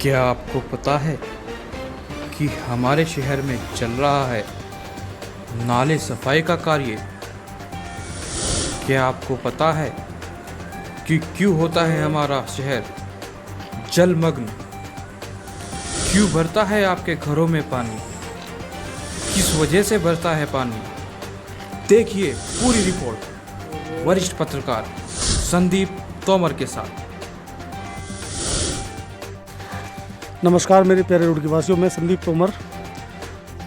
क्या आपको पता है कि हमारे शहर में चल रहा है नाले सफाई का कार्य? क्या आपको पता है कि क्यों होता है हमारा शहर जलमग्न? क्यों भरता है आपके घरों में पानी? किस वजह से भरता है पानी? देखिए पूरी रिपोर्ट वरिष्ठ पत्रकार संदीप तोमर के साथ। नमस्कार मेरे प्यारे रुड़की वासियों, मैं संदीप तोमर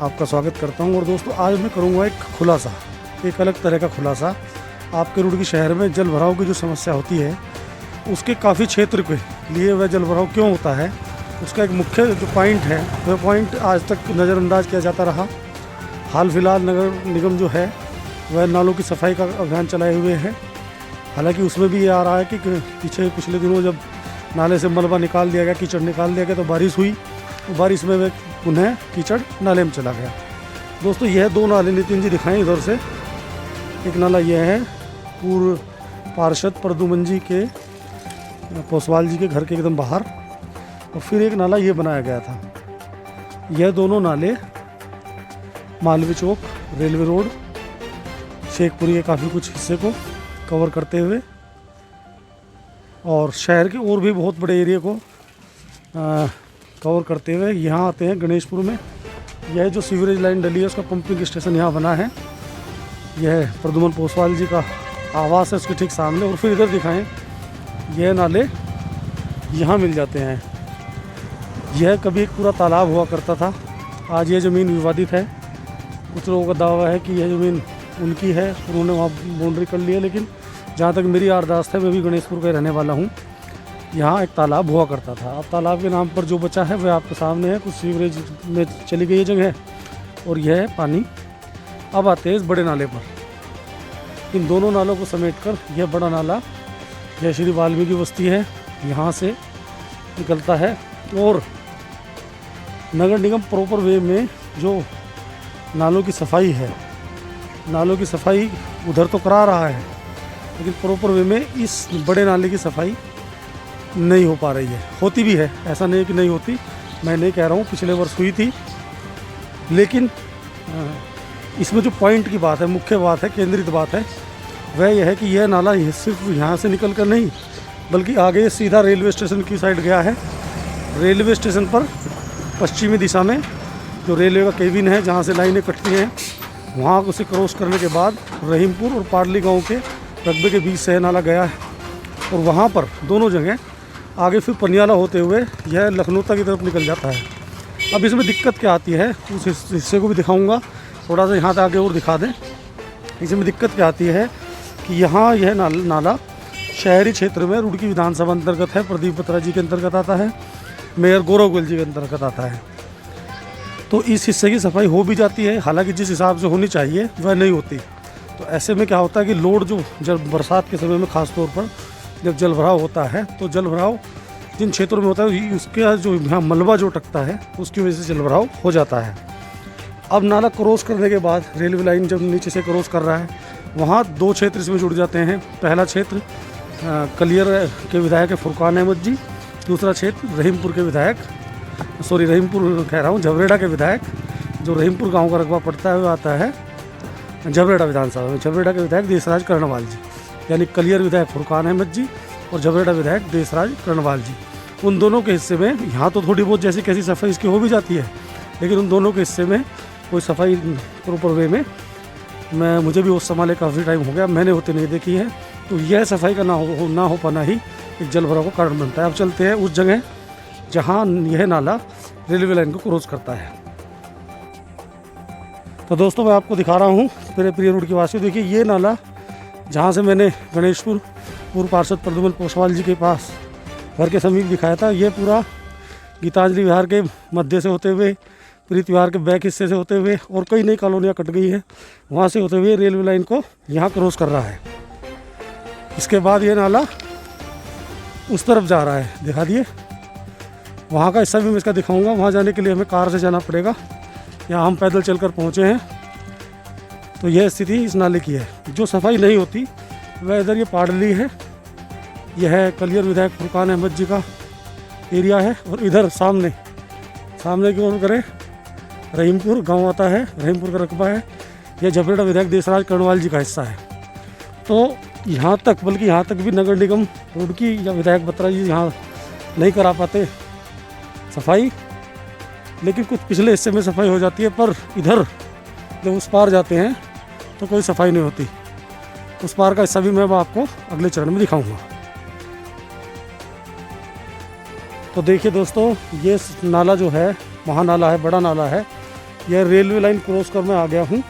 आपका स्वागत करता हूं। और दोस्तों, आज मैं करूंगा एक अलग तरह का खुलासा। आपके रुड़की शहर में जल भराव की जो समस्या होती है, उसके काफ़ी क्षेत्र के लिए वह जल भराव क्यों होता है, उसका एक मुख्य जो पॉइंट है, वह पॉइंट आज तक नज़रअंदाज किया जाता रहा। हाल फिलहाल नगर निगम जो है वह नालों की सफाई का अभियान चलाए हुए है। हालांकि उसमें भी ये आ रहा है कि पिछले दिनों जब नाले से मलबा निकाल दिया गया, कीचड़ निकाल दिया गया, तो बारिश हुई, तो बारिश में वह पुनः कीचड़ नाले में चला गया। दोस्तों, यह दो नाले नितिन जी दिखाएं इधर से। एक नाला यह है पूर्व पार्षद प्रद्युमन जी के, पोसवाल जी के घर के एकदम बाहर, और फिर एक नाला ये बनाया गया था। यह दोनों नाले मालवीय चौक, रेलवे रोड, शेखपुरी के काफ़ी कुछ हिस्से को कवर करते हुए और शहर के और भी बहुत बड़े एरिया को कवर करते हुए यहाँ आते हैं गणेशपुर में। यह जो सीवरेज लाइन डली है, उसका पंपिंग स्टेशन यहाँ बना है। यह प्रद्युमन पोसवाल जी का आवास है, उसके ठीक सामने। और फिर इधर दिखाएं, यह नाले यहाँ मिल जाते हैं। यह कभी एक पूरा तालाब हुआ करता था। आज यह ज़मीन विवादित है। कुछ लोगों का दावा है कि यह ज़मीन उनकी है, उन्होंने वहाँ बाउंड्री कर ली है। लेकिन जहाँ तक मेरी याददाश्त है, मैं भी गणेशपुर का रहने वाला हूँ, यहाँ एक तालाब हुआ करता था। अब तालाब के नाम पर जो बचा है वह आपके सामने है। कुछ सीवरेज में चली गई जगह, और यह है पानी। अब आते हैं इस बड़े नाले पर। इन दोनों नालों को समेटकर यह बड़ा नाला, यह श्री वाल्मीकि बस्ती है, यहाँ से निकलता है। और नगर निगम प्रॉपर वे में जो नालों की सफाई है, नालों की सफाई उधर तो करा रहा है, लेकिन प्रॉपर वे में इस बड़े नाले की सफाई नहीं हो पा रही है। होती भी है, ऐसा नहीं कि नहीं होती, मैं नहीं कह रहा हूँ, पिछले वर्ष हुई थी। लेकिन इसमें जो पॉइंट की बात है, मुख्य बात है, केंद्रित बात है, वह यह है कि यह नाला सिर्फ यहाँ से निकल कर नहीं, बल्कि आगे सीधा रेलवे स्टेशन की साइड गया है। रेलवे स्टेशन पर पश्चिमी दिशा में जो रेलवे का केबिन है, जहाँ से लाइनें कटती हैं, वहाँ उसे क्रॉस करने के बाद रहीमपुर और पाडली गाँव के रकबे के बीच से नाला गया है। और वहाँ पर दोनों जगह आगे फिर पनियाला होते हुए यह लखनऊ तक की तरफ निकल जाता है। अब इसमें दिक्कत क्या आती है, उस हिस्से को भी दिखाऊंगा, थोड़ा सा यहाँ तक आगे और दिखा दें। इसमें दिक्कत क्या आती है कि यहाँ यह नाला शहरी क्षेत्र में रुड़की विधानसभा अंतर्गत है, प्रदीप बत्रा जी के अंतर्गत आता है, मेयर गौरव गोयल जी के अंतर्गत आता है। तो इस हिस्से की सफाई हो भी जाती है, हालांकि जिस हिसाब से होनी चाहिए वह नहीं होती। तो ऐसे में क्या होता है कि लोड जो जब बरसात के समय में ख़ास तौर पर जब जल भराव होता है, तो जल भराव जिन क्षेत्रों में होता है, उसके जो यहाँ मलबा जो टकता है, उसकी वजह से जल भराव हो जाता है। अब नाला क्रॉस करने के बाद रेलवे लाइन जब नीचे से क्रॉस कर रहा है, वहाँ दो क्षेत्र इसमें जुड़ जाते हैं। पहला क्षेत्र कलियर के विधायक फुरकान अहमद जी, दूसरा क्षेत्र रहीमपुर के विधायक, रहीमपुर कह रहा हूँ, झबरेड़ा के विधायक, जो रहीमपुर गाँव का रकबा पड़ता है, वो आता है झबरेड़ा विधानसभा में। झबरेड़ा के विधायक देशराज कर्णवाल जी, यानी कलियर विधायक फुरकान अहमद जी और झबरेड़ा विधायक देशराज कर्णवाल जी। उन दोनों के हिस्से में यहाँ तो थोड़ी बहुत जैसी कैसी सफाई इसकी हो भी जाती है, लेकिन उन दोनों के हिस्से में कोई सफाई प्रॉपर वे में मुझे भी उस संभाले काफ़ी टाइम हो गया, मैंने होते नहीं देखी है। तो यह सफाई का ना हो पाना ही एक जल भराव का कारण बनता है। अब चलते हैं उस जगह जहाँ यह नाला रेलवे लाइन को क्रॉस करता है। तो दोस्तों, मैं आपको दिखा रहा हूँ मेरे प्रिय रुड़की वासियों। देखिए, ये नाला जहाँ से मैंने गणेशपुर पूर्व पार्षद प्रद्युमन पोसवाल जी के पास घर के समीप दिखाया था, ये पूरा गीतांजलि विहार के मध्य से होते हुए, प्रीत विहार के बैक हिस्से से होते हुए, और कई नई कॉलोनियाँ कट गई हैं, वहाँ से होते हुए रेलवे लाइन को यहाँ क्रॉस कर रहा है। इसके बाद ये नाला उस तरफ जा रहा है, दिखा दिए। वहाँ का हिस्सा भी मैं इसका दिखाऊंगा। वहाँ जाने के लिए हमें कार से जाना पड़ेगा, यहाँ हम पैदल चलकर पहुँचे हैं। तो यह स्थिति इस नाले की है। जो सफाई नहीं होती वह इधर ये पाडली है, यह है कलियर विधायक फुरकान अहमद जी का एरिया है। और इधर सामने की ओर करें रहीमपुर गांव आता है, रहीमपुर का रकबा है। यह झबरेड़ा विधायक देशराज कर्णवाल जी का हिस्सा है। तो यहाँ तक, बल्कि यहाँ तक भी नगर निगम रुड़की या विधायक बत्रा जी यहाँ नहीं करा पाते सफाई, लेकिन कुछ पिछले हिस्से में सफाई हो जाती है। पर इधर जब उस पार जाते हैं तो कोई सफाई नहीं होती। उस पार का हिस्सा भी मैं आपको अगले चरण में दिखाऊंगा। तो देखिए दोस्तों, ये नाला जो है महानाला है, बड़ा नाला है। यह रेलवे लाइन क्रॉस कर मैं आ गया हूँ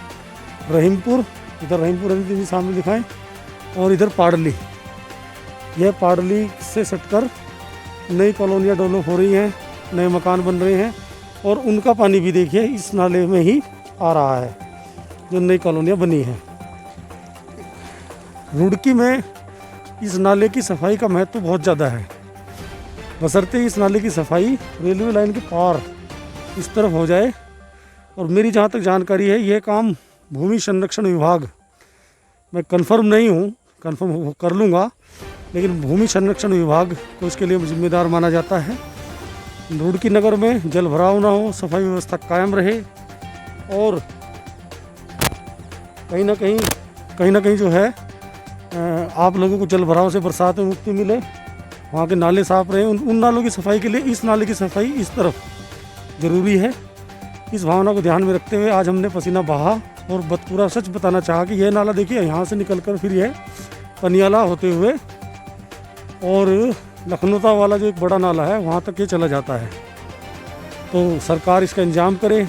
रहीमपुर। इधर रहीमपुर जी सामने दिखाएं, और इधर पाडली। यह पाडली से सटकर नई कॉलोनियाँ डेवलप हो रही हैं, नए मकान बन रहे हैं, और उनका पानी भी देखिए इस नाले में ही आ रहा है जो नई कॉलोनियाँ बनी हैं। रुड़की में इस नाले की सफाई का महत्व बहुत ज़्यादा है, बशर्ते इस नाले की सफाई रेलवे लाइन के पार इस तरफ हो जाए। और मेरी जहाँ तक जानकारी है, यह काम भूमि संरक्षण विभाग, मैं कंफर्म नहीं हूँ, कंफर्म कर लूँगा, लेकिन भूमि संरक्षण विभाग को इसके लिए जिम्मेदार माना जाता है। रुड़की नगर में जल भराव ना हो, सफाई व्यवस्था कायम रहे, और कहीं ना कहीं जो है आप लोगों को जल भराव से बरसात में मुक्ति मिले, वहाँ के नाले साफ रहे। उन नालों की सफाई के लिए इस नाले की सफाई इस तरफ ज़रूरी है। इस भावना को ध्यान में रखते हुए आज हमने पसीना बहा और पूरा सच बताना चाहा कि यह नाला देखिए यहाँ से निकलकर फिर यह पनियाला होते हुए और लखनऊता वाला जो एक बड़ा नाला है वहाँ तक ये चला जाता है। तो सरकार इसका इंतजाम करे।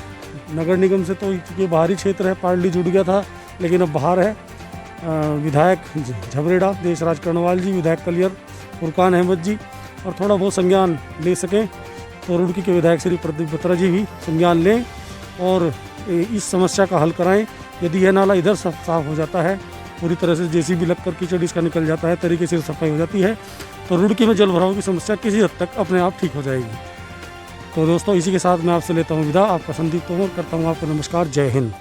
नगर निगम से तो ये बाहरी क्षेत्र है, पाडली जुड़ गया था, लेकिन अब बाहर है। विधायक झबरेड़ा देशराज कर्णवाल जी, विधायक कलियर फुरकान अहमद जी, और थोड़ा बहुत संज्ञान ले सकें तो रुड़की के विधायक श्री प्रदीप बत्रा जी भी संज्ञान लें और इस समस्या का हल कराएं। यदि यह नाला इधर साफ हो जाता है, पूरी तरह से जेसीबी लगकर कीचड़ इसका निकल जाता है, तरीके से सफाई हो जाती है, तो रुड़की में जल भराव की समस्या किसी हद तक अपने आप ठीक हो जाएगी। तो दोस्तों, इसी के साथ मैं आपसे लेता हूँ विदा। आपका संदीप तोमर, करता हूँ आपको नमस्कार। जय हिंद।